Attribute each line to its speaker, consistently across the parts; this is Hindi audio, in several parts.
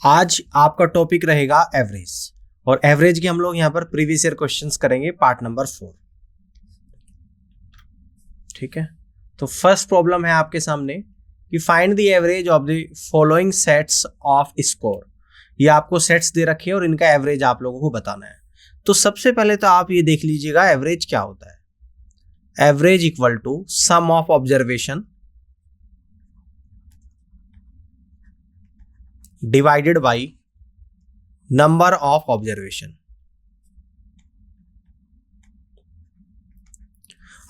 Speaker 1: आज आपका टॉपिक रहेगा एवरेज, और एवरेज के हम लोग यहाँ पर प्रीवियस ईयर क्वेश्चंस करेंगे पार्ट नंबर 4। ठीक है, तो फर्स्ट प्रॉब्लम है आपके सामने कि find the average of the following sets off score. ये आपको सेट्स दे रखे हैं और इनका एवरेज आप लोगों को बताना है। तो सबसे पहले तो आप ये देख लीजिएगा एवरेज क्या होता है। Average equal to sum of observation divided by number of observation.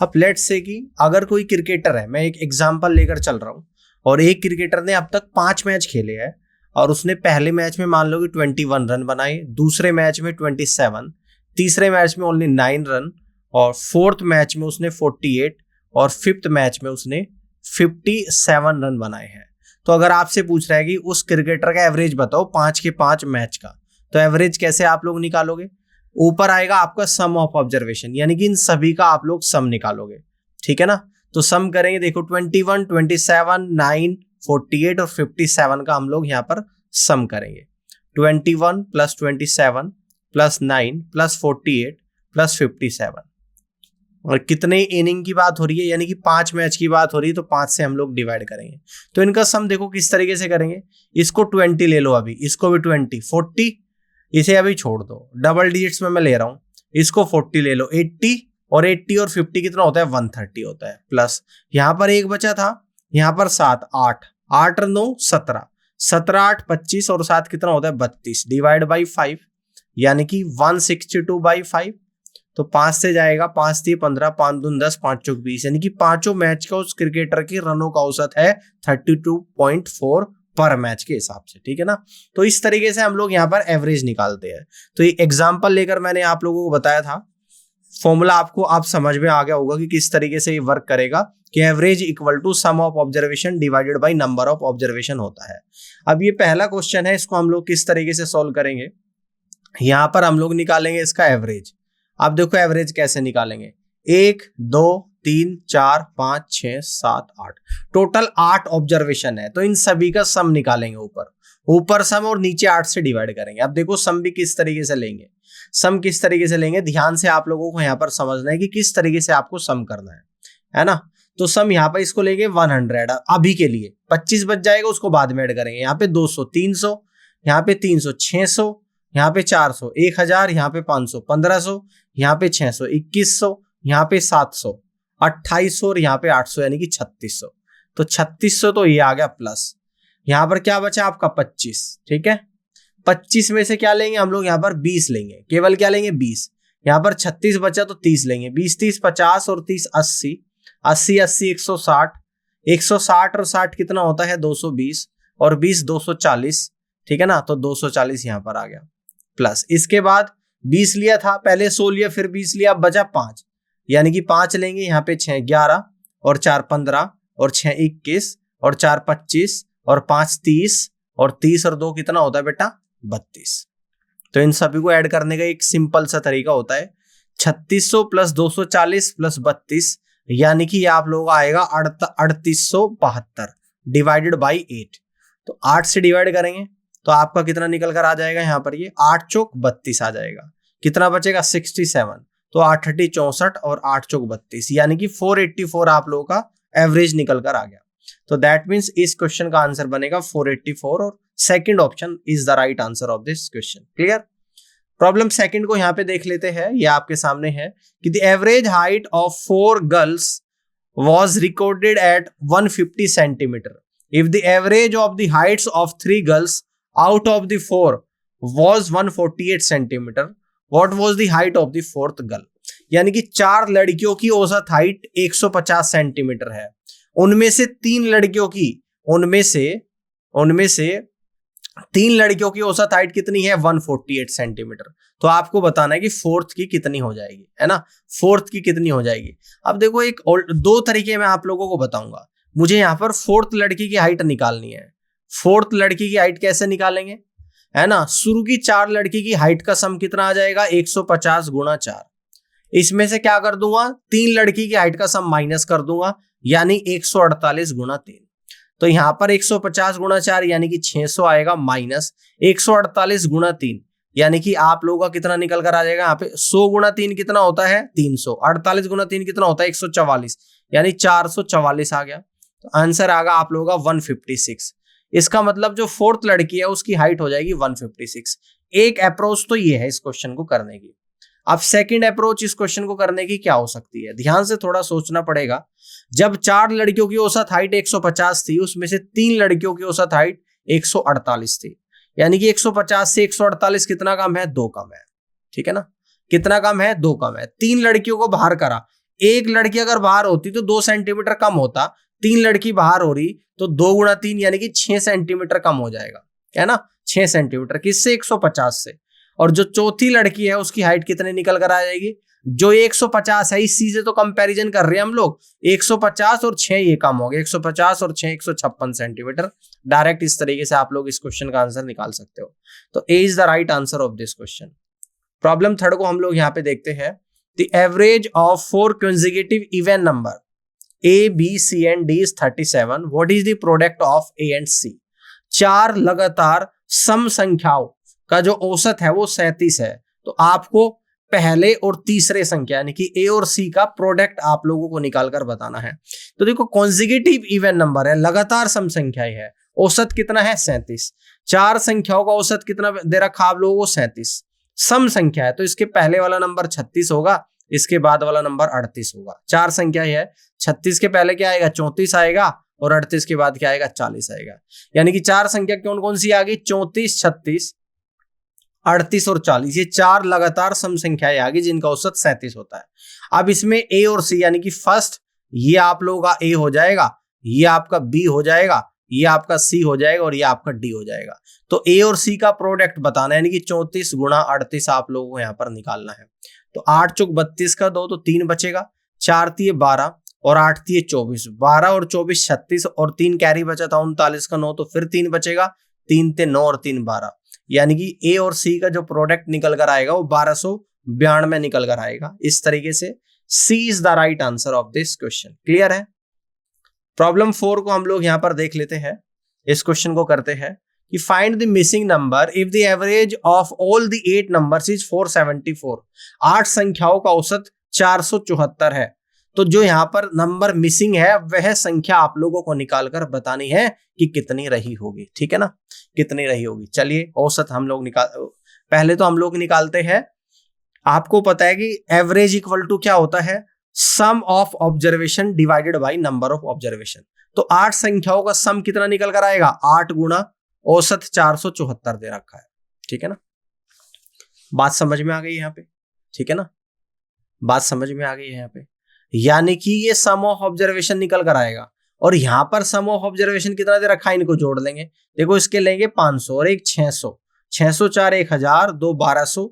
Speaker 1: अब लेट्स से कि अगर कोई क्रिकेटर है, मैं एक एग्जांपल लेकर चल रहा हूं, और एक क्रिकेटर ने अब तक 5 मैच खेले हैं और उसने पहले मैच में मान लो कि 21 रन बनाए, दूसरे मैच में 27, तीसरे मैच में ओनली 9 रन, और फोर्थ मैच में उसने 48 और फिफ्थ मैच में उसने 57 रन बनाए हैं। तो अगर आपसे पूछ रहा है कि उस क्रिकेटर का एवरेज बताओ 5 के 5 मैच का, तो एवरेज कैसे आप लोग निकालोगे? ऊपर आएगा आपका सम ऑफ ऑब्जर्वेशन, यानी कि इन सभी का आप लोग सम निकालोगे। ठीक है ना, तो सम करेंगे। देखो 21, 27, 9, 48 और 57 का हम लोग यहाँ पर सम करेंगे। 21 + 27 + 9 + 48 + 57, और कितने इनिंग की बात हो रही है, यानी कि 5 मैच की बात हो रही है, तो 5 से हम लोग डिवाइड करेंगे। तो इनका सम देखो किस तरीके से करेंगे। इसको 20 ले लो, अभी इसको भी 20, 40, इसे अभी छोड़ दो, डबल डिजिट्स में मैं ले रहा हूं। इसको 40 ले लो, 80 और 80 और 50 कितना होता है? 130 होता है। प्लस यहां पर एक बचा था, यहां पर 7, 8, 8 9 17, 17 8 25 और 7 कितना होता है? 32, डिवाइड बाई 5, यानी कि 162/5। तो 5 से जाएगा, 5 3 15, 5 दून 10, 5 चौक 20, यानी कि पांचों मैच का उस क्रिकेटर की रनों का औसत है 32.4 पर मैच के हिसाब से। ठीक है ना, तो इस तरीके से हम लोग यहाँ पर एवरेज निकालते हैं। तो ये एग्जांपल लेकर मैंने आप लोगों को बताया था, फॉर्मूला आपको आप समझ में आ गया होगा कि किस तरीके से ये वर्क करेगा, कि average equal to sum of observation divided by number of observation होता है। अब ये पहला क्वेश्चन है, इसको हम लोग किस तरीके से सोल्व करेंगे। यहां पर हम लोग निकालेंगे इसका एवरेज। अब देखो एवरेज कैसे निकालेंगे। 1 2 3 4 5 6 7 8, टोटल 8 ऑब्जर्वेशन है, तो इन सभी का सम निकालेंगे। ऊपर सम और नीचे 8 से डिवाइड करेंगे। अब देखो सम भी किस तरीके से लेंगे, सम किस तरीके से लेंगे, ध्यान से आप लोगों को यहाँ पर समझना है कि किस तरीके से आपको सम करना है ना। तो सम यहाँ पर इसको लेंगे 100 अभी के लिए, 25 बच जाएगा उसको बाद में ऐड करेंगे। यहाँ पे 200, 300, यहाँ पे 300, 600, यहाँ पे 400, 1000, यहाँ पे 500, 1500, यहाँ पे 600, 2100, यहाँ पे 700, 2800 और यहाँ पे 800, यानी कि 3600। तो 3600 तो ये आ गया प्लस। यहाँ पर क्या बचा आपका? 25। ठीक है, 25 में से क्या लेंगे हम लोग? यहाँ पर 20 लेंगे, केवल क्या लेंगे? 20। यहाँ पर 36 बचा तो 30 लेंगे। 20 30 50 और 30 80, 80 80 160, 160 और 60 कितना होता है? 220, और 20 240। ठीक है ना, तो 240 यहाँ पर आ गया प्लस। इसके बाद 20 लिया था पहले, 100 लिया, फिर 20 लिया, अब बचा 5, यानी कि 5 लेंगे। यहाँ पे 6 11 और 4 15 और 6 21 और 4 25 और 5 30 और 30 और 2 कितना होता है बेटा? 32। तो इन सभी को ऐड करने का एक सिंपल सा तरीका होता है, 3600 + 240 + 32, यानी कि आप लोगों का आएगा 3872 डिवाइडेड बाई 8। तो 8 से डिवाइड करेंगे तो आपका कितना निकल कर आ जाएगा? यहाँ पर ये 8 चौक 32 आ जाएगा। कितना बचेगा? 67। तो 8 8 64 और 8 चौक 32, यानी कि 484 आप लोगों का एवरेज निकल कर आ गया। तो दैट मीन्स इस क्वेश्चन का आंसर बनेगा 484, और second option is the right answer of this question. Clear? Problem second को यहाँ पे देख लेते हैं, ये आपके सामने है कि the average height of 4 girls was recorded at 150 centimeter. If the average of the heights of 3 girls out of the 4 was 148 centimeter, what was the height of the 4th girl? यानी कि 4 लड़कियों की औसत हाइट 150 सेंटीमीटर है, उनमें से 3 लड़कियों की औसत हाइट कितनी है? 148 सेंटीमीटर। तो आपको बताना है कि फोर्थ की कितनी हो जाएगी, है ना, फोर्थ की कितनी हो जाएगी। अब देखो एक दो तरीके मैं आप लोगों को बताऊंगा। मुझे यहाँ पर फोर्थ लड़की की हाइट निकालनी है। फोर्थ लड़की की हाइट कैसे निकालेंगे, है ना? शुरू की 4 लड़की की हाइट का सम कितना आ जाएगा? 150 × 4। इसमें से क्या कर दूंगा? 3 लड़की की हाइट का सम माइनस कर दूंगा, यानी 148 × 3। तो यहाँ पर 150 गुणा 4 यानी कि 600 आएगा, माइनस 148 गुणा 3 यानी कि आप लोगों का कितना निकल कर आ जाएगा यहाँ पे 100 गुणा 3 कितना होता है 300, 48 गुणा 3 कितना होता है 144 यानी 444 आ गया। तो आंसर आएगा आप लोगों का 156। इसका मतलब जो फोर्थ लड़की है उसकी हाइट हो जाएगी 156। एक अप्रोच तो ये है इस क्वेश्चन को करने की। अब सेकंड अप्रोच इस क्वेश्चन को करने की क्या हो सकती है, ध्यान से थोड़ा सोचना पड़ेगा। जब 4 लड़कियों की औसत हाइट 150 थी, उसमें से 3 लड़कियों की औसत हाइट 148 थी, यानी कि 150 से 148 कितना कम है 2 कम है, ठीक है ना। कितना कम है 2 कम है। 3 लड़कियों को बाहर करा, एक लड़की अगर बाहर होती तो 2 सेंटीमीटर कम होता, 3 लड़की बाहर हो रही तो 2 गुणा 3 यानी कि 6 सेंटीमीटर कम हो जाएगा, है ना, 6 सेंटीमीटर किससे 150 से। और जो चौथी लड़की है उसकी हाइट कितने निकल कर आ जाएगी, जो 150 है इसी से तो कंपैरिजन कर रहे हैं हम लोग, 150 और 6 ये कम हो गया, 150 और 6 156 सेंटीमीटर। डायरेक्ट इस तरीके से आप लोग इस क्वेश्चन का आंसर निकाल सकते हो। तो A is the right answer of this question. Problem third को हम लोग यहाँ पे देखते हैं। The average of 4 consecutive even number A, B, C and D is 37. What is the product of A and C? 4 लगातार सम संख्याओं का जो औसत है वो 37 है। तो आपको पहले और तीसरे संख्या यानी कि A और C का प्रोडक्ट आप लोगों को निकाल कर बताना है। तो देखो कॉन्जिक्यूटिव इवन नंबर है, लगातार सम संख्याएं है, औसत कितना है 37। 4 संख्याओं का औसत कितना दे रखा आप लोगों को 37, सम संख्या है तो इसके पहले वाला नंबर 36 होगा, इसके बाद वाला नंबर 38 होगा। 4 संख्या है, 36 के पहले क्या आएगा 34 आएगा और 38 के बाद क्या आएगा 40 आएगा। यानी कि 4 संख्या कौन कौन सी आ गई 34, 36, 38 और 40, ये 4 लगातार सम संख्याएं आ गई जिनका औसत 37 होता है। अब इसमें ए और सी यानी कि फर्स्ट ये आप लोगों का ए हो जाएगा, ये आपका बी हो जाएगा, ये आपका सी हो जाएगा और ये आपका डी हो जाएगा। तो ए और सी का प्रोडक्ट बताना है, यानी कि 34 गुणा 38 आप लोगों को यहाँ पर निकालना है। तो 8 चौक 32 का 2 तो 3 बचेगा, 4 तिये 12 और 8 तिये 24, 12 और 24 36 और 3 कैरी बचा था 39 का 9, तो फिर 3 बचेगा, 3 ते 9 और 3 12, यानी कि ए और सी का जो प्रोडक्ट निकल कर आएगा वो 1292 निकल कर आएगा। इस तरीके से C is the right answer of this question. Clear है। प्रॉब्लम 4 को हम लोग यहां पर देख लेते हैं। इस क्वेश्चन को करते हैं कि find the missing number if the average of all the 8 numbers is 474। 8 संख्याओं का औसत 474 है। तो जो यहाँ पर नंबर मिसिंग है वह संख्या आप लोगों को निकालकर बतानी है कि कितनी रही होगी, ठीक है ना, कितनी रही होगी। चलिए औसत हम लोग पहले तो हम लोग निकालते हैं। आपको पता है कि एवरेज इक्वल टू क्या होता है, sum of observation divided by number of observation. तो 8 संख्याओं का सम कितना निकल कर आएगा 8 गुणा औसत 474 दे रखा है, ठीक है ना। बात समझ में आ गई यहाँ पे, ठीक है ना, बात समझ में आ गई है यहाँ पे। यानी कि ये सम ऑफ ऑब्जर्वेशन निकल कर आएगा और यहां पर सम ऑफ ऑब्जर्वेशन कितना दे रखा है, इनको जोड़ लेंगे। देखो इसके लेंगे 500 और एक 600, 600 4 1000, 2 1200,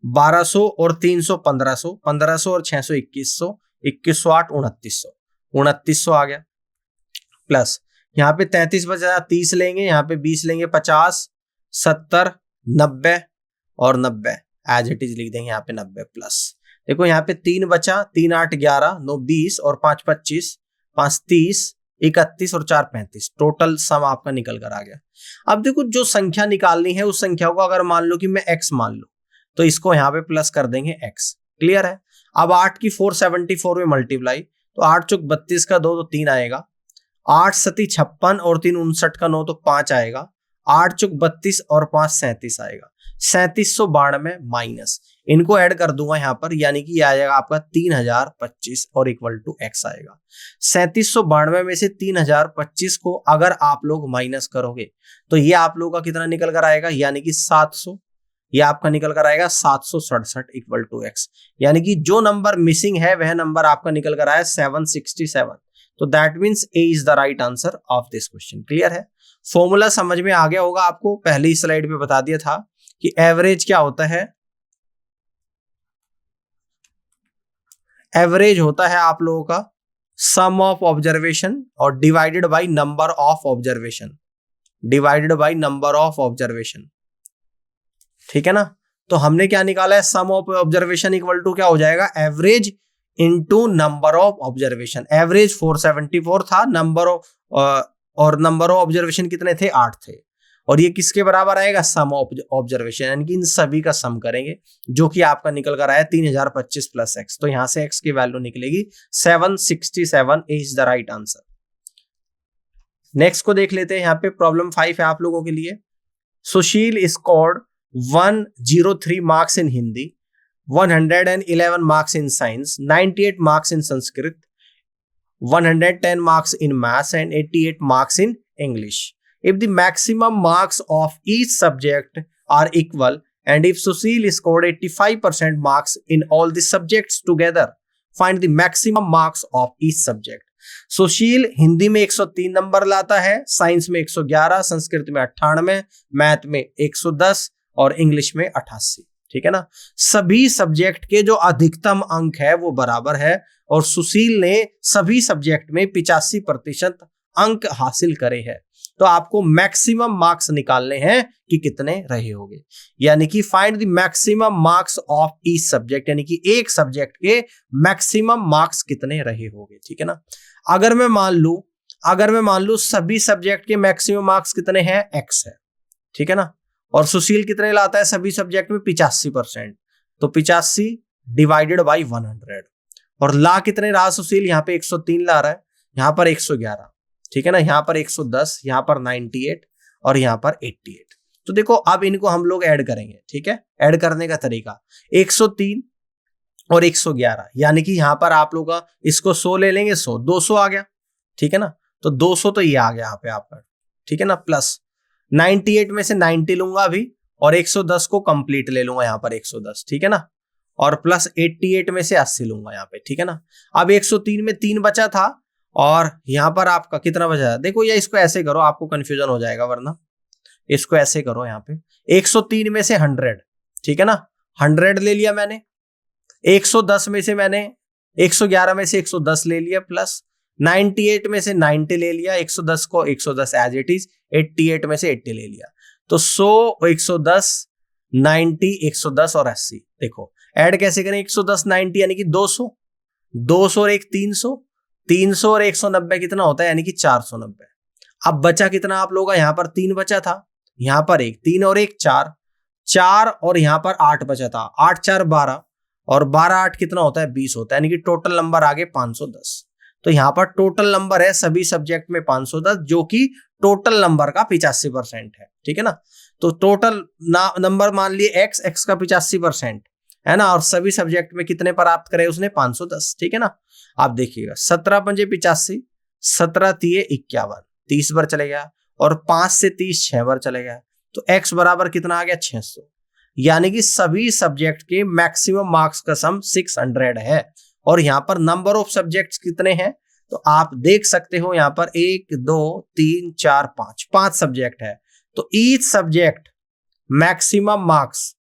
Speaker 1: 1200 और 300 1500, 1500 और 600 2100, 2100 8 2900, 2900 आ गया। प्लस यहाँ पे 33 बचा 30 लेंगे, यहाँ पे 20 लेंगे, 50 70 90 और 90 एज इट इज लिख देंगे यहाँ पे 90 प्लस। देखो यहाँ पे 3 बचा, 3 8 11, 9 20 और 5 25, 5 30, 31 और 4 35, टोटल सम आपका निकल कर आ गया। अब देखो जो संख्या निकालनी है उस संख्या को अगर मान लो कि मैं x मान लो तो इसको यहाँ पे प्लस कर देंगे x। क्लियर है। अब 8 की 474 में मल्टीप्लाई, तो 8 चौक 32 का 2 तो 3 आएगा, 8 सती 56 और 3 59 का 9 तो 5 आएगा, 8 चौक 32 और 5 37 आएगा, 3792 माइनस इनको ऐड कर दूंगा यहाँ पर, यानी कि आ जाएगा आपका 3025 और इक्वल टू x आएगा। 3792 में से 3025 को अगर आप लोग माइनस करोगे तो ये आप लोगों का कितना निकल कर आएगा, यानी कि 700, ये आपका निकल कर आएगा 767 इक्वल टू x। यानी कि जो नंबर मिसिंग है वह नंबर आपका निकल कर आया 767। तो that means A is the right answer of this question. Clear है। फॉर्मूला समझ में आ गया होगा आपको, पहली स्लाइड पे बता दिया था कि एवरेज क्या होता है। एवरेज होता है आप लोगों का सम ऑफ ऑब्जर्वेशन और divided by number of observation, divided by number of observation, ठीक है ना। तो हमने क्या निकाला है, sum of observation equal to क्या हो जाएगा, average into number of observation. Average 474 था, नंबर ऑफ और नंबर ऑफ ऑब्जर्वेशन कितने थे, 8 थे। और ये किसके बराबर आएगा, सम ऑफ ऑब्जर्वेशन, यानी कि इन सभी का सम करेंगे, जो कि आपका निकल कर आया 3025 प्लस एक्स। तो यहां से एक्स की वैल्यू निकलेगी 767 is the right answer. Next को देख लेते हैं, यहाँ पे प्रॉब्लम 5 है आप लोगों के लिए। Sushil scored 103 marks in Hindi, 111 marks in science, 98 marks in Sanskrit, 110 marks in maths and 88 marks in English. If the maximum marks of each subject are equal and if Sushil scored 85% marks in all the subjects together, find the maximum marks of each subject. सुशील हिंदी में 103 नंबर लाता है, साइंस में 111, संस्कृत में 98, मैथ में 110 और इंग्लिश में 88। ठीक है ना। सभी सब्जेक्ट के जो अधिकतम अंक है वो बराबर है और सुशील ने सभी सब्जेक्ट में 85% अंक हासिल करे हैं। तो आपको मैक्सिमम मार्क्स निकालने हैं कि कितने रहे होंगे, यानी कि find the maximum marks of each subject, यानी कि एक सब्जेक्ट के मैक्सिमम मार्क्स कितने रहे होंगे। ठीक है ना। अगर मैं मान लूं सभी सब्जेक्ट के मैक्सिमम मार्क्स कितने हैं, एक्स है। ठीक है ना। और सुशील कितने लाता है सभी सब्जेक्ट में, 85%, तो 85 डिवाइडेड बाई 100। और ला कितने रहा सुशील, यहाँ पे 103 ला रहा है, यहाँ पर 111, ठीक है ना, यहाँ पर 110, यहाँ पर 98 और यहाँ पर 88। तो देखो अब इनको हम लोग ऐड करेंगे। ठीक है, ऐड करने का तरीका 103 और 111, यानी कि यहाँ पर आप लोग का इसको 100 ले लेंगे, 100 200 आ गया। ठीक है ना। तो 200 तो ये आ गया यहाँ पे आपका। ठीक है ना। प्लस 98 में से 90 लूंगा अभी और 110 को कंप्लीट ले लूंगा यहाँ पर 110। ठीक है ना। और प्लस 88 में से 80 लूंगा यहाँ पे। ठीक है ना। अब 103 में 3 बचा था और यहाँ पर आपका कितना बचा है, देखो या इसको ऐसे करो, आपको कंफ्यूजन हो जाएगा, वरना इसको ऐसे करो। यहाँ पे 103 में से 100, ठीक है ना, 100 ले लिया मैंने, 110 में से मैंने 111 में से 110 ले लिया, प्लस 98 में से 90 ले लिया, 110 को 110 एज इट इज, 88 में से 80 ले लिया। तो 100, 110, 90, 110 और 80। देखो ऐड कैसे करें, 110 90 यानी कि 200, 200 और एक 300, 300 और 190 कितना होता है, यानी कि 490। अब बचा कितना आप लोगों का, यहाँ पर 3 बचा था, यहाँ पर एक 3 और एक 4, 4 और यहाँ पर 8 बचा था, 8 4 12 और 12 8 कितना होता है, 20 होता है, यानी कि टोटल नंबर आगे 510। तो यहाँ पर टोटल नंबर है सभी सब्जेक्ट में 510, जो कि टोटल नंबर का 85% है। ठीक है ना। तो टोटल नंबर मान लिए x का 85% है ना, और सभी सब्जेक्ट में कितने प्राप्त करे उसने, 510। ठीक है ना। आप देखिएगा 17 पंजे 85, 17 तिये 51, 30 बार चले गया, और 5 से 30 6 बार चले गया, तो x बराबर कितना आ गया, 600। यानी कि सभी सब्जेक्ट के मैक्सिमम मार्क्स का सम 600 है। और यहाँ पर नंबर ऑफ सब्जेक्ट्स कितने हैं, तो आप देख सकते हो यहाँ पर 1 2 3 4 5 सब्जेक्ट है। तो ईच सब्जेक्ट मैक्सिमम मार्क्स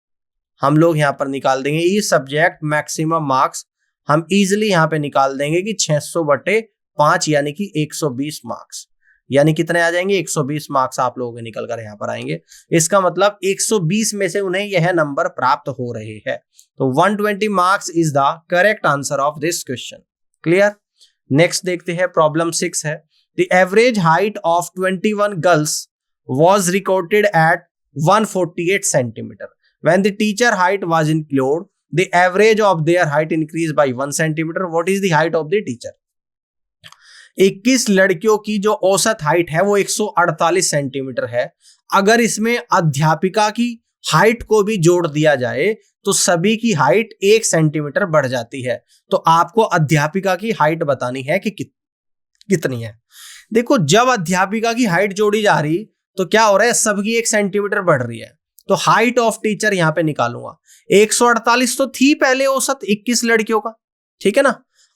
Speaker 1: हम लोग यहाँ पर निकाल देंगे, ईच सब्जेक्ट मैक्सिमम मार्क्स हम इजिली यहाँ पे निकाल देंगे कि 600/5 यानी कि 120 मार्क्स, यानी कितने आ जाएंगे, 120 मार्क्स आप लोगों के निकल कर यहाँ पर आएंगे। इसका मतलब 120 में से उन्हें यह नंबर प्राप्त हो रहे हैं। तो 120 marks is the correct answer of this question. Clear. Next देखते हैं, प्रॉब्लम 6 है। The average height of 21 girls was recorded at 148 centimeter. When the teacher height was included, the average of their height increased by 1 centimeter. What is the height of the teacher? 21 लड़कियों की जो औसत हाइट है वो 148 सेंटीमीटर है। अगर इसमें अध्यापिका की हाइट को भी जोड़ दिया जाए तो सभी की हाइट 1 सेंटीमीटर बढ़ जाती है। तो आपको अध्यापिका की हाइट बतानी है कि कितनी है। देखो जब अध्यापिका की हाइट जोड़ी जा रही तो क्या हो रहा है, सबकी 1 सेंटीमीटर बढ़ रही है। तो हाइट ऑफ टीचर यहां पे निकालूंगा, 148 तो थी पहले औसत 21 लड़कियों का, ठीक है ना।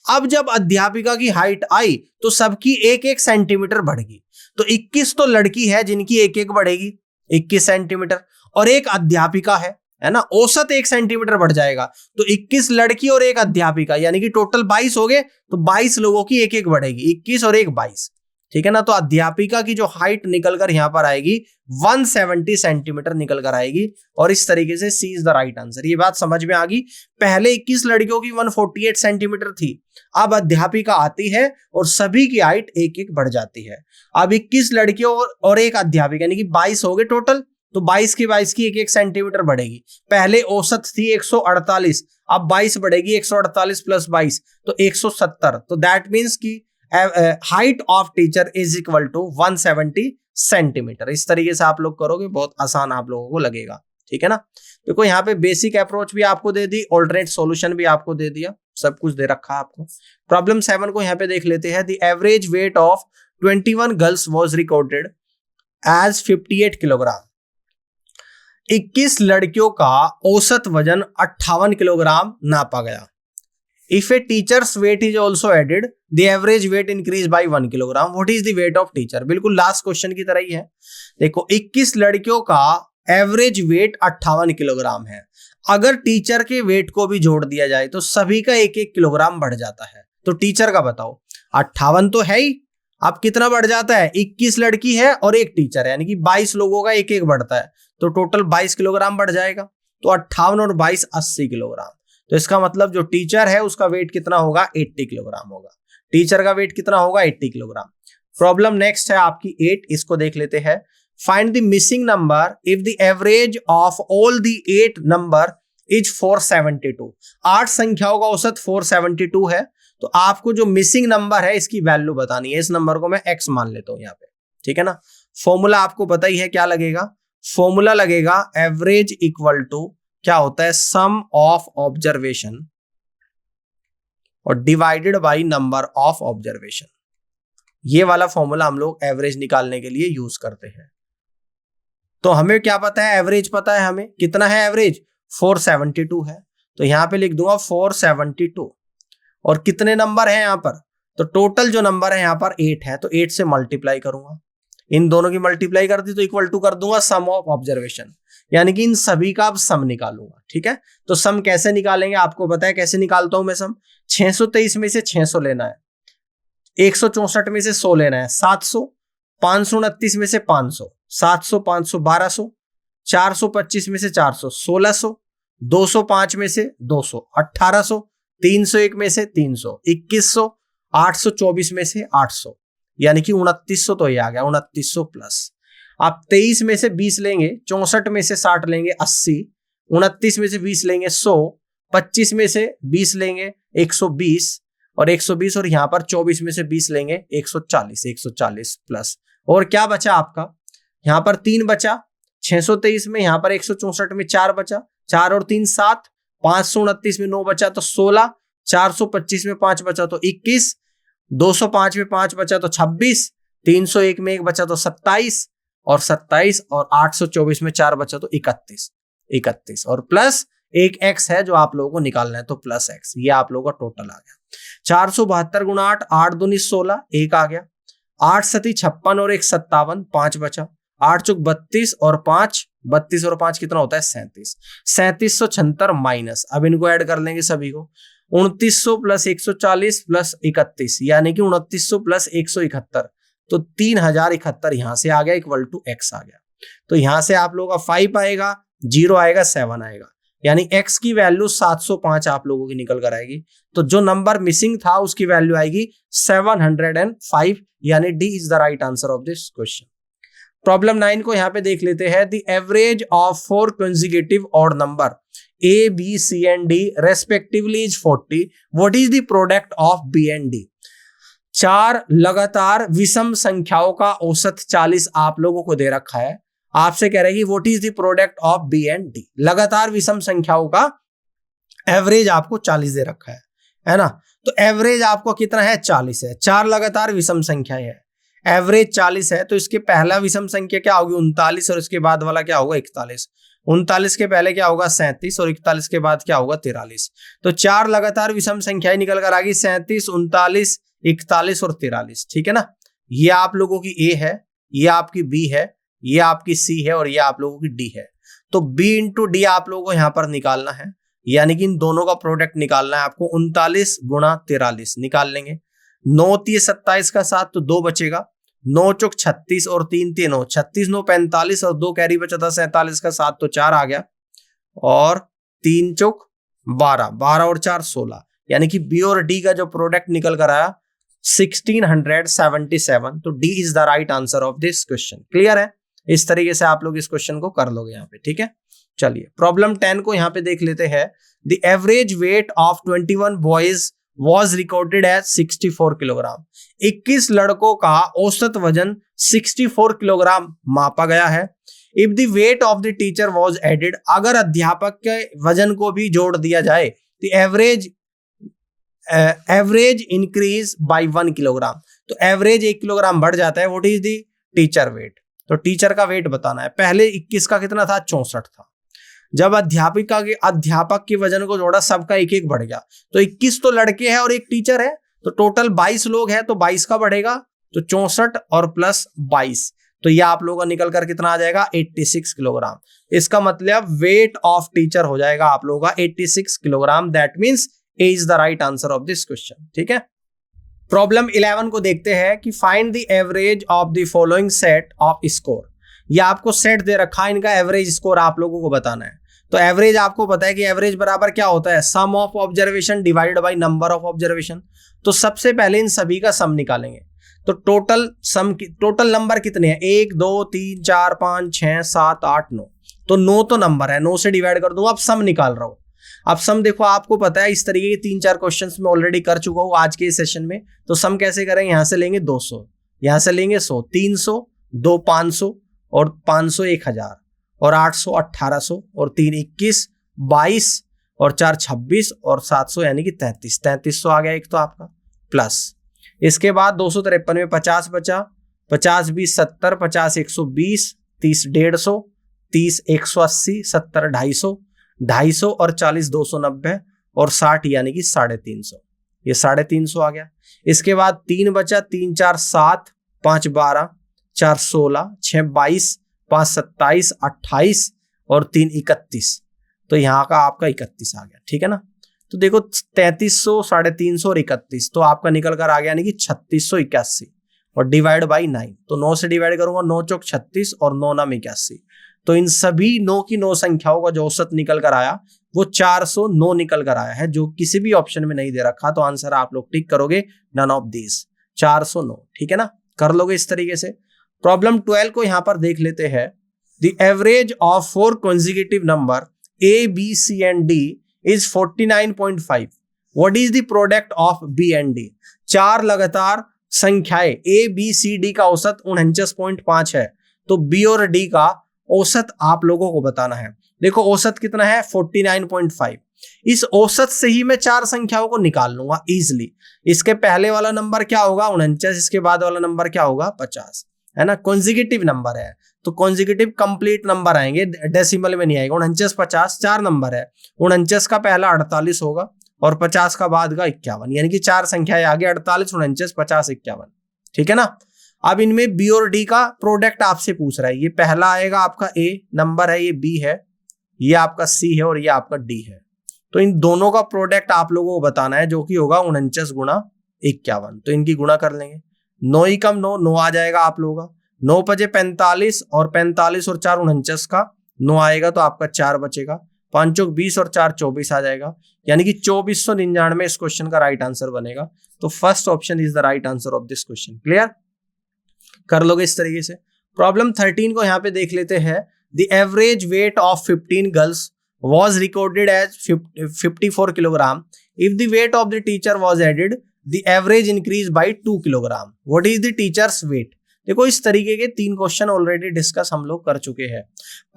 Speaker 1: अब जब अध्यापिका की हाइट आई तो सबकी 1-1 सेंटीमीटर बढ़ेगी। तो 21 तो लड़की है जिनकी 1-1 बढ़ेगी 21 सेंटीमीटर, और एक अध्यापिका है ना, औसत 1 सेंटीमीटर बढ़ जाएगा। तो 21 लड़की और एक अध्यापिका यानी कि टोटल 22 हो गए, तो 22 लोगों की 1-1 बढ़ेगी, 21 और 1 22। ठीक है ना। तो अध्यापिका की जो हाइट निकल कर यहां पर आएगी 170 सेंटीमीटर निकल कर आएगी, और इस तरीके से C is the right answer. ये बात समझ में आ गई। पहले 21 लड़कियों की 148 सेंटीमीटर थी, अब अध्यापिका आती है और सभी की हाइट एक एक बढ़ जाती है। अब 21 लड़कियों और एक अध्यापिका यानी कि 22 हो गए टोटल, तो 22 की एक एक सेंटीमीटर बढ़ेगी। पहले औसत थी 148, अब 22 बढ़ेगी, 148 प्लस 22 तो 170। तो दैट मीन्स की height of teacher is equal to 170 centimetre. इस तरीके से आप लोग करोगे, बहुत आसान आप लोगों को लगेगा, ठीक है ना। देखो यहाँ पे बेसिक अप्रोच भी आपको दे दी, ऑल्टरनेट सॉल्यूशन भी आपको दे दिया, सब कुछ दे रखा है आपको। प्रॉब्लम 7 को यहाँ पे देख लेते हैं। The average weight of 21 girls was recorded as 58 kilogram. 21 लड़कियों का औसत वजन 58 किलोग्राम नापा गया। If a teacher's weight is also added, the average weight increase by 1 kilogram. What is the weight of teacher? बिल्कुल लास्ट क्वेश्चन की तरह ही है। देखो 21 लड़कियों का एवरेज वेट 58 किलोग्राम है। अगर टीचर के वेट को भी जोड़ दिया जाए तो सभी का एक एक किलोग्राम बढ़ जाता है। तो टीचर का बताओ, 58 तो है ही, अब कितना बढ़ जाता है? 21 लड़की है और एक टीचर है, यानी कि 22 लोगों का एक एक बढ़ता है, तो टोटल 22 किलोग्राम बढ़ जाएगा। तो 58 और 22 80 किलोग्राम। तो इसका मतलब जो टीचर है उसका वेट कितना होगा? 80 किलोग्राम होगा। टीचर का वेट कितना होगा? 80 किलोग्राम। प्रॉब्लम नेक्स्ट है आपकी 8, इसको देख लेते हैं। Find the missing number if the average of all the 8 number is 472। 8 संख्याओं का औसत 472 है, तो आपको जो मिसिंग नंबर है इसकी वैल्यू बतानी है। इस नंबर को मैं x मान लेता हूं यहाँ पे, ठीक है ना। फॉर्मूला आपको पता ही है, क्या लगेगा? फॉर्मूला लगेगा एवरेज इक्वल टू क्या होता है? सम ऑफ ऑब्जर्वेशन और divided by number of observation. ये वाला फॉर्मूला हम लोग एवरेज निकालने के लिए यूज करते हैं। तो हमें क्या पता है? एवरेज पता है हमें। कितना है एवरेज? 472 है, तो यहां पे लिख दूंगा 472। और कितने नंबर हैं यहां पर? तो टोटल जो नंबर है यहां पर 8 है, तो 8 से मल्टीप्लाई करूंगा, इन दोनों की मल्टीप्लाई कर दी तो इक्वल टू कर दूंगा सम ऑफ ऑब्जर्वेशन, यानी कि इन सभी का अब सम निकालूंगा, ठीक है। तो सम कैसे निकालेंगे? आपको पता है कैसे निकालता हूं मैं सम। 623 में से 600 लेना है, 164 में से 100 लेना है, 700, 529 में से 500, 700, 500, 1200, 425 में से 400, 1600, 205 में से 200, 1800, 301 में से 300, 2100, 824 में से 800, यानी कि 2900 तो ये आ गया, 2900 प्लस। आप 23 में से 20 लेंगे, 64 में से 60 लेंगे 80, 29 में से 20 लेंगे 100, 25 में से 20 लेंगे 120 और 120, और यहां पर 24 में से 20 लेंगे 140, 140 प्लस। और क्या बचा आपका? यहां पर 3 बचा 623 में, यहां पर 164 में 4 बचा, 4 और 3 7, 529 में 9 बचा तो 16, 425 में 5 बचा तो 21, 205 में 5 बचा तो 26, 301 में 1 बचा तो 27, और 27 और 824 में 4 बचा तो 31 और प्लस एक x है जो आप लोगों को निकालना है, तो प्लस x। ये आप लोगों का टोटल आ गया 472 गुणा 8, 8 दूनी 16, 1 आ गया, 8 सती 56 और 1 57, 5 बचा, 8 चौक 32 और 5, 32 और 5 कितना होता है? 37, 3776 माइनस, अब इनको ऐड कर लेंगे सभी को, 2900 प्लस 140 प्लस 31, यानी कि 2900 प्लस 171, तो 3071 यहां से आ गया, इक्वल टू x आ गया। तो यहां से आप लोगों का 5 आएगा, 0 आएगा, 7 आएगा, यानी x की वैल्यू 705 आप लोगों की निकल कर आएगी। तो जो नंबर मिसिंग था उसकी वैल्यू आएगी 705, यानी D is the right answer of this question. Problem 9 को यहां पे देख लेते हैं। The average of 4 consecutive odd number A, B, C and D respectively is 40. What is the product of B and D? 4 लगातार विषम संख्याओं का औसत 40 आप लोगों को दे रखा है। आपसे कह रहे हैं कि what is the product of B and D. लगातार विषम संख्याओं का एवरेज आपको 40 दे रखा है ना। तो एवरेज आपको कितना है? 40 है। 4 लगातार विषम संख्याएं है, एवरेज 40 है, तो इसके पहला विषम संख्या क्या होगी? 39, और इसके बाद वाला क्या होगा? 41। 39 के पहले क्या होगा? 37, और 41 के बाद क्या होगा? 43। तो 4 लगातार विषम संख्याएं निकल कर आ गई, 37, 39, 41 और 43, ठीक है ना। ये आप लोगों की ए है, ये आपकी बी है, ये आपकी सी है, और ये आप लोगों की डी है। तो बी इंटू डी आप लोगों को यहां पर निकालना है, यानी कि इन दोनों का प्रोडक्ट निकालना है आपको। 39 गुणा 43 निकाल लेंगे, 9 × 27 का 7, तो 2 बचेगा, 9 चौक 36 और 3 3 9, 36 9 45 और 2 कैरी बचा था 47 का 7 तो 4 आ गया, और 3 चौक 12, 12 और 4 16, यानी कि बी और डी का जो प्रोडक्ट निकल कर आया 1677। तो D is the right answer of this question. Clear है? इस तरीके से आप लोग इस क्वेश्चन को कर लोगे यहाँ पे। ठीक है, चलिए प्रॉब्लम 10 को यहाँ पे देख लेते हैं। The average weight of 21 boys was recorded as 64 kilogram. 21 लड़कों का औसत वजन 64 किलोग्राम मापा गया है। If the weight of the teacher was added, अगर अध्यापक के वजन को भी जोड़ दिया जाए, the average increase by 1 kilogram, तो एवरेज 1 किलोग्राम बढ़ जाता है। What is the teacher weight? तो टीचर का वेट बताना है। पहले 21 का कितना था? 64 था। जब अध्यापक के वजन को जोड़ा, सबका एक एक बढ़ गया, तो 21 तो लड़के हैं और एक टीचर है, तो टोटल 22 लोग हैं, तो 22 का बढ़ेगा, तो 64 और प्लस 22, तो यह आप लोगों का निकल कर कितना आ जाएगा? 86 किलोग्राम। इसका मतलब वेट ऑफ टीचर हो जाएगा आप लोगों का 86 kilogram. That means A is the right answer of this question. ठीक है, प्रॉब्लम 11 को देखते हैं कि find the average of the following set off score. ये आपको सेट दे रखा है, इनका एवरेज स्कोर आप लोगों को बताना है। तो एवरेज आपको पता है कि एवरेज बराबर क्या होता है? Sum of observation divided by number of observation. तो सबसे पहले इन सभी का सम निकालेंगे। तो टोटल नंबर कितने हैं? 1 2 3 4 5 6 7 8 9, तो 9 तो नंबर है, 9 से डिवाइड कर दूंगा। अब सम निकाल रहा हूं। अब सम देखो, आपको पता है इस तरीके के 3-4 क्वेश्चंस में ऑलरेडी कर चुका हूं आज के इस सेशन में। तो सम कैसे करेंगे? यहां से लेंगे 200, यहां से लेंगे 100, 300, 2 500 और 500 1000 और 800 1800 और 3 21 22 और 4 26 और 700 यानी कि 3300 आ गया एक तो आपका। प्लस इसके बाद 253 में 50 बचा, 50 20 70, 50 120, 30 150, 30 180, 70 250, 250 और 40 290 और 60 यानी कि 350, ये 350 आ गया। इसके बाद 3 बचा, 3 4 7, 5 12, 4 16, 6 22, 5 27, 28 और 3 31, तो यहाँ का आपका 31 आ गया। ठीक है ना, तो देखो 3300, 350 और 31, तो आपका निकल कर आ गया यानी कि 3681 और डिवाइड बाई 9, तो 9 से डिवाइड करूंगा, 9 चौक 36 और 9 नाम 81, तो इन सभी 9 की 9 संख्याओं का जो औसत निकल कर आया वो 409 निकल कर आया है, जो किसी भी ऑप्शन में नहीं दे रखा। तो आंसर आप लोग टिक करोगे नन ऑफ दीज, 409। ठीक है ना, कर लोगे इस तरीके से। प्रॉब्लम 12 को यहां पर देख लेते हैं। The average of 4 consecutive number A, B, C and D is 49.5. What is the product of B and D? 4 लगातार संख्याएं A, B, C, D का औसत 49.5 है, तो B और D का औसत आप लोगों को बताना है। देखो औसत कितना है? 49.5। इस औसत से ही मैं 4 संख्याओं को निकाल लूंगा इजिली। इसके पहले वाला नंबर क्या होगा? 49, इसके बाद वाला नंबर क्या होगा? 50, है ना। कॉन्जिक्यूटिव नंबर है तो कॉन्जिक्यूटिव कंप्लीट नंबर आएंगे, डेसिमल में नहीं आएगा। 49 50 4 नंबर है, 49 का पहला 48 होगा और 50 का बाद का 51, यानी कि 4 संख्याएं आगे 48 49 50 51। ठीक है ना। अब इनमें बी और डी का प्रोडक्ट आपसे पूछ रहा है। ये पहला आएगा आपका ए नंबर है, ये बी है, ये आपका सी है और ये आपका डी है। तो इन दोनों का प्रोडक्ट आप लोगों को बताना है, जो कि होगा 49 गुणा 51। तो इनकी गुणा कर लेंगे, 9 ही कम 9, 9 आ जाएगा आप लोगों का। 9 बजे 45 और 45 और 4 49 का 9 आएगा, तो आपका 4 बचेगा। 5 चौक 20 और 4 24 आ जाएगा, यानी कि 2499 इस क्वेश्चन का राइट आंसर बनेगा। तो first option is the right answer of this question. Clear, कर लोगे इस तरीके से। प्रॉब्लम 13 को यहाँ पे देख लेते हैं। The average weight of 15 girls was recorded as 54 kilogram. If the weight of the teacher was added, the average increased by 2 kilogram. What is the teacher's weight? देखो इस तरीके के 3 क्वेश्चन ऑलरेडी डिस्कस हम लोग कर चुके हैं।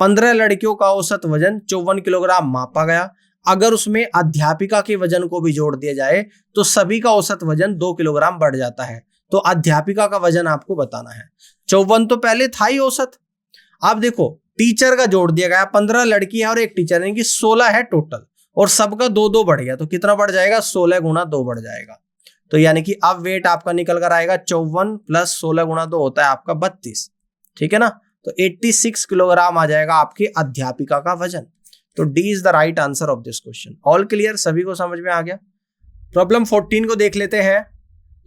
Speaker 1: 15 लड़कियों का औसत वजन 54 किलोग्राम मापा गया। अगर उसमें अध्यापिका के वजन को भी जोड़ दिया जाए तो सभी का औसत वजन 2 किलोग्राम बढ़ जाता है। तो अध्यापिका का वजन आपको बताना है। 54 तो पहले था ही औसत। अब देखो टीचर का जोड़ दिया गया, 15 लड़की है और एक टीचर, यानी कि 16 है टोटल, और सबका 2-2 बढ़ गया, तो कितना बढ़ जाएगा? 16 गुणा 2 बढ़ जाएगा। तो यानी कि अब वेट आपका निकल कर आएगा 54 प्लस 16 गुणा 2 होता है आपका 32। ठीक है ना, तो 86 किलोग्राम आ जाएगा आपके अध्यापिका का वजन। तो D is the right answer of this question. All clear, सभी को समझ में आ गया। प्रॉब्लम 14 को देख लेते हैं।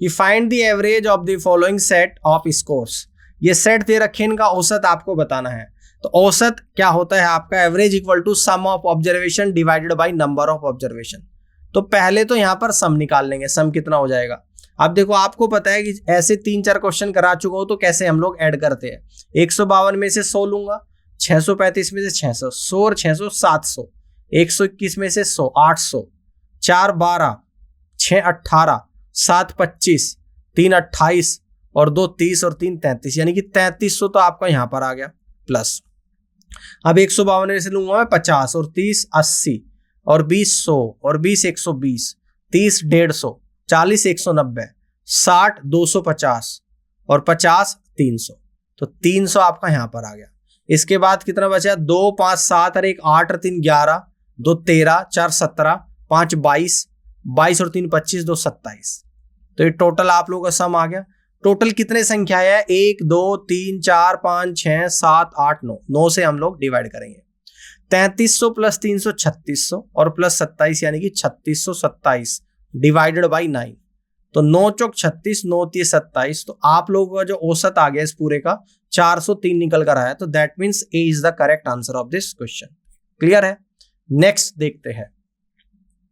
Speaker 1: कि find the average of the following set of scores. ये सेट दे रखे, इनका औसत आपको बताना है। तो औसत क्या होता है आपका, average equal to sum of observation divided by number of observation. तो पहले तो यहां पर सम निकाल लेंगे, सम कितना हो जाएगा। अब देखो आपको पता है कि ऐसे 3-4 क्वेश्चन करा चुका हो तो कैसे हम लोग ऐड करते हैं। 152 में से 100 लूंगा, 635 में से 600, 100 और 600 700, 121 में से 100 800, 4 12, 6 18, 7 25, 3 28 और 2 30 और 3 33, यानी कि 3300 तो आपका यहां पर आ गया प्लस। अब 152 में से लूंगा मैं 50 और 30 80 और 20 100 और 20 120, 30 150, 40 190, 60 250 और 50 300। तो 300 आपका यहां पर आ गया। इसके बाद कितना बचा, 2 5 7 और 1 8 और 3 11, 2 13, 4 17, 5 22, 22 और 3 25, 2 27। तो ये टोटल आप लोगों का सम आ गया। टोटल कितने संख्या है, 1 2 3 4 5 6 7 8 9, 9 से हम लोग डिवाइड करेंगे। 3300 प्लस 300 3600 और प्लस 27 यानी कि 3627 डिवाइडेड बाई 9। तो 9 चौक 36, 9 3 27। तो आप लोगों का जो औसत आ गया इस पूरे का 403 निकल कर आया। तो that means A is the correct answer of this question. Clear है। नेक्स्ट देखते हैं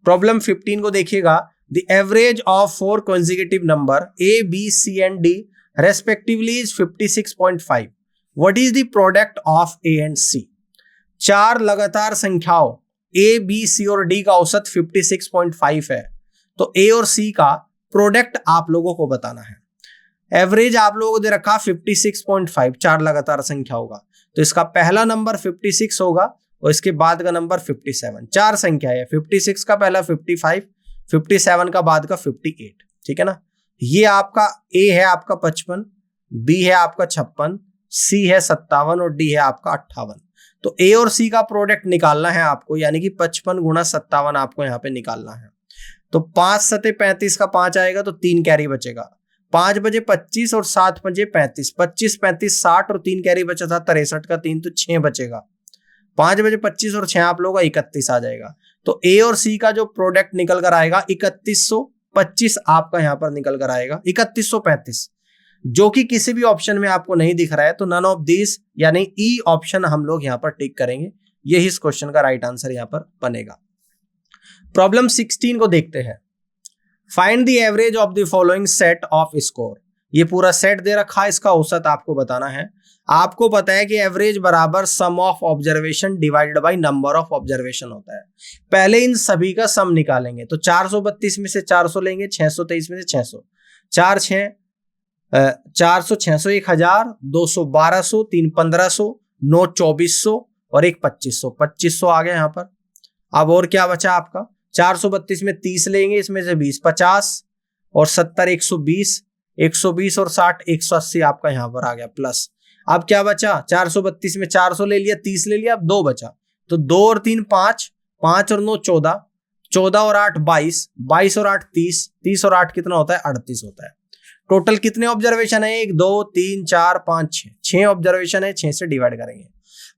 Speaker 1: प्रॉब्लम 15 को देखिएगा। The average of 4 consecutive number A, B, C and D respectively is 56.5. What is the product of A and C? 4 लगातार संख्याओं A, B, C और D का औसत 56.5 है। तो A और C का प्रोडक्ट आप लोगों को बताना है। एवरेज आप लोगों को दे रखा 56.5, 4 लगातार संख्याओं का। तो इसका पहला नंबर 56 होगा और इसके बाद का नंबर 57। 4 संख्या है, 56 का पहला 55, 57 का बाद का 58। ठीक है ना। ये आपका A है आपका 55, B है आपका 56, C है 57 और D है आपका 58। तो A और C का प्रोडक्ट निकालना है आपको, यानी कि 55 गुणा 57 आपको यहाँ पे निकालना है। तो 5 7 35 का 5 आएगा तो 3 कैरी बचेगा। 5 बजे 25 और 7 बजे 35, 25 35 60 और 3 कैरी बचा था 63 का 3, तो 6 बचेगा। 5 बजे 25 और 6 आप लोगों का 31 आ जाएगा। तो A और C का जो प्रोडक्ट निकल कर आएगा 3125 आपका यहां पर निकल कर आएगा, 3135, जो कि किसी भी ऑप्शन में आपको नहीं दिख रहा है। तो नन ऑफ दिस यानी ई ऑप्शन हम लोग यहां पर टिक करेंगे। यही इस क्वेश्चन का राइट आंसर यहां पर बनेगा। प्रॉब्लम 16 को देखते हैं। Find the average of the following set off score. ये पूरा सेट दे रखा है, इसका औसत आपको बताना है। आपको पता है कि एवरेज बराबर sum of observation divided by number of observation होता है। पहले इन सभी का सम निकालेंगे। तो 432 में से 400 लेंगे, 623 में से 600, 4 6 400 600 1000, 200 1200, 3 1500, 9 2400 और 1 2500। 2500 आ गया यहाँ पर। अब और क्या बचा आपका, 432 में 30 लेंगे, इसमें से 20 50 और 70 120, 120 और 60 180 आपका यहाँ पर आ गया प्लस। अब क्या बचा, 432 में 400 ले लिया, 30 ले लिया, अब 2 बचा। तो 2 और 3 5, 5 और 9 14, 14 और 8 22, 22 और 8 30, 30 और 8 कितना होता है 38 होता है। टोटल कितने ऑब्जर्वेशन है, 1 2 3 4 5 6 ऑब्जर्वेशन है। 6 से डिवाइड करेंगे।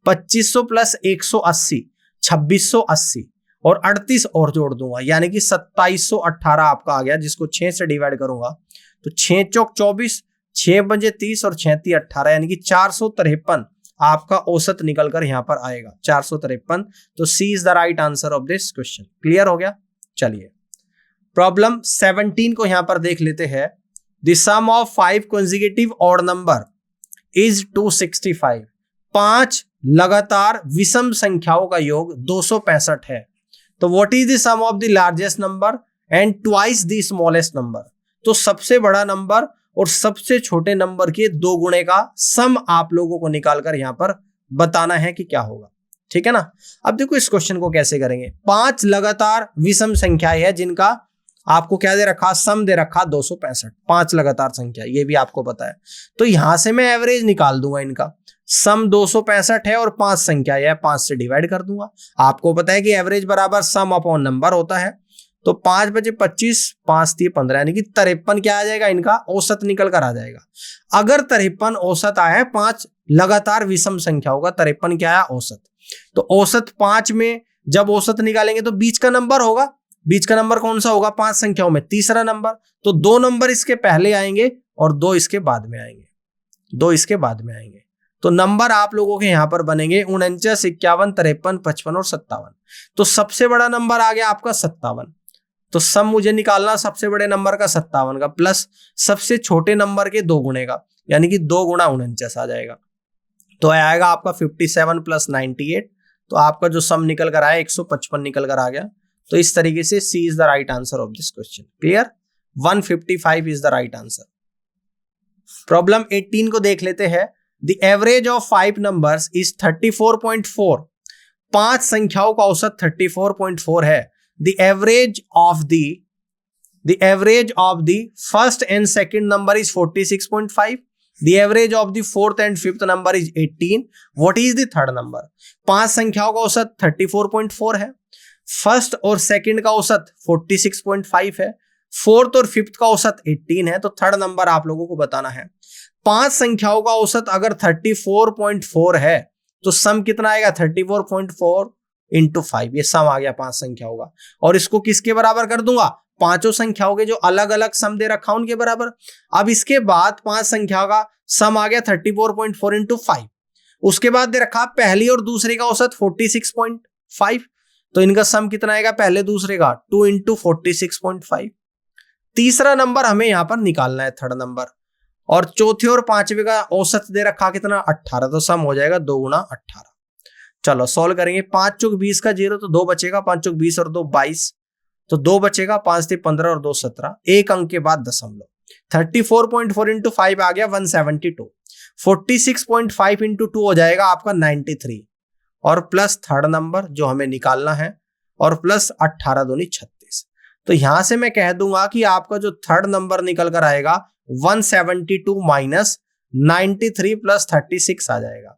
Speaker 1: 2500 प्लस 180 2680 और 38 और जोड़ दूंगा, यानी कि 2718 आपका आ गया, जिसको 6 से डिवाइड करूंगा तो 6 चौक 24, 6 बजे 30 और 6 3 18, यानी कि 453 आपका औसत निकल कर यहां पर आएगा 453। तो C is the right answer of this question. Clear हो गया। चलिए प्रॉब्लम 17 को यहां पर देख लेते हैं। The sum of 5 consecutive odd number is 265। 5 लगातार विषम संख्याओं का योग 265 है। तो what is the sum of the largest number and twice the smallest number. तो सबसे बड़ा नंबर और सबसे छोटे नंबर के 2 गुणे का सम आप लोगों को निकालकर यहां पर बताना है कि क्या होगा। ठीक है ना। अब देखो इस क्वेश्चन को कैसे करेंगे। 5 लगातार विषम संख्याएं हैं जिनका आपको क्या दे रखा, सम दे रखा 265। 5 लगातार संख्या, ये भी आपको पता है। तो यहां से मैं एवरेज निकाल दूंगा इनका। सम 265 है और 5 संख्या है, 5 से डिवाइड कर दूंगा। आपको पता है कि एवरेज बराबर सम अपॉन नंबर होता है। तो 5 बजे 25, 5 3 15, यानी कि 53 क्या आ जाएगा, इनका औसत निकल कर आ जाएगा। अगर 53 औसत आया है 5 लगातार विषम संख्या होगा, 53 क्या आया औसत। तो औसत 5 में जब औसत निकालेंगे तो बीच का नंबर होगा, बीच का नंबर कौन सा होगा 5 संख्याओं में? तीसरा नंबर। तो 2 नंबर इसके पहले आएंगे और 2 इसके बाद में आएंगे, 2 इसके बाद में आएंगे। तो नंबर आप लोगों के यहां पर बनेंगे 49, 51, 53, 55 और 57। तो सबसे बड़ा नंबर आ गया आपका 57। तो सम मुझे निकालना सबसे बड़े नंबर का 57 का प्लस सबसे छोटे नंबर के 2 गुणे का, यानी कि 2 गुणा 49 आ जाएगा। तो आएगा आपका 57 प्लस 98। तो आपका जो सम निकल कर आया 155 निकल कर आ गया। तो इस तरीके से C is the right answer of this question. Clear? 155 is the right answer. Problem 18 को देख लेते हैं। The average of 5 numbers is 34.4। 5 संख्याओं का औसत 34.4 है। The average of the first and second number is 46.5. The average of the fourth and fifth number is 18. What is the third number? 5 संख्याओं का औसत 34.4 है, फर्स्ट और सेकंड का औसत 46.5 है, फोर्थ और फिफ्थ का औसत 18 है। तो थर्ड नंबर आप लोगों को बताना है। 5 संख्याओं का औसत अगर 34.4 है तो सम कितना आएगा? 34.4 इंटू 5। ये सम आ गया 5 संख्याओं का। और इसको किसके बराबर कर दूंगा? पांचों संख्याओं के जो अलग अलग सम दे रखा उनके बराबर। अब इसके बाद 5 संख्याओं का सम आ गया 34.4 इंटू 5। उसके बाद दे रखा पहली और दूसरे का औसत 46.5। तो इनका सम कितना आएगा पहले दूसरे का? 2 इंटू 46.5। तीसरा नंबर हमें यहां पर निकालना है, थर्ड नंबर। और चौथे और पांचवे का औसत दे रखा कितना? 18। तो सम हो जाएगा 2 गुणा 18। चलो सॉल्व करेंगे। 5 चौक 20 का 0, तो 2 बचेगा। 5 चौक 20 और 2 22, तो 2 बचेगा। 5 थे 15 और 2 17, एक अंक के बाद दशमलव। 34.4 इंटू 5 आ गया 172। 46.5 इंटू 2 हो जाएगा आपका 93। और प्लस थर्ड नंबर जो हमें निकालना है, और प्लस 18 दूनी 36। तो यहां से मैं कह दूंगा कि आपका जो थर्ड नंबर निकल कर आएगा 172 माइनस 93 प्लस 36 आ जाएगा।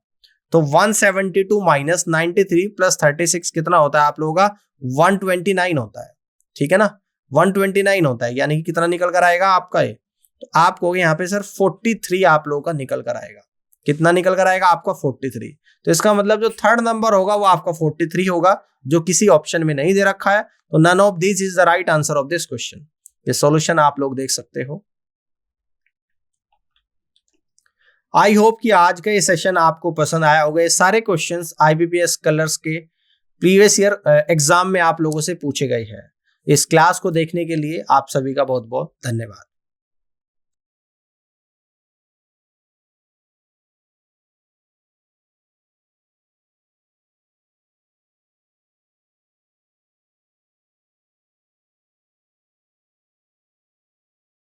Speaker 1: तो 172 माइनस 93 प्लस 36 कितना होता है आप लोगों का? 129 होता है। ठीक है ना? 129 होता है, यानी कि कितना निकल कर आएगा आपका ये? तो आपको यहाँ पे सर 43 आप लोगों का निकल कर आएगा। कितना निकल कर आएगा आपका? 43। तो इसका मतलब जो थर्ड नंबर होगा वो आपका 43 होगा, जो किसी ऑप्शन में नहीं दे रखा है। तो none of this is the right answer of this question. ये सॉल्यूशन आप लोग देख सकते हो। आई होप कि आज का ये सेशन आपको पसंद आया होगा। ये सारे क्वेश्चंस IBPS कलर्स के प्रीवियस ईयर एग्जाम में आप लोगों से पूछे गए हैं। इस क्लास को देखने के लिए आप सभी का बहुत बहुत धन्यवाद।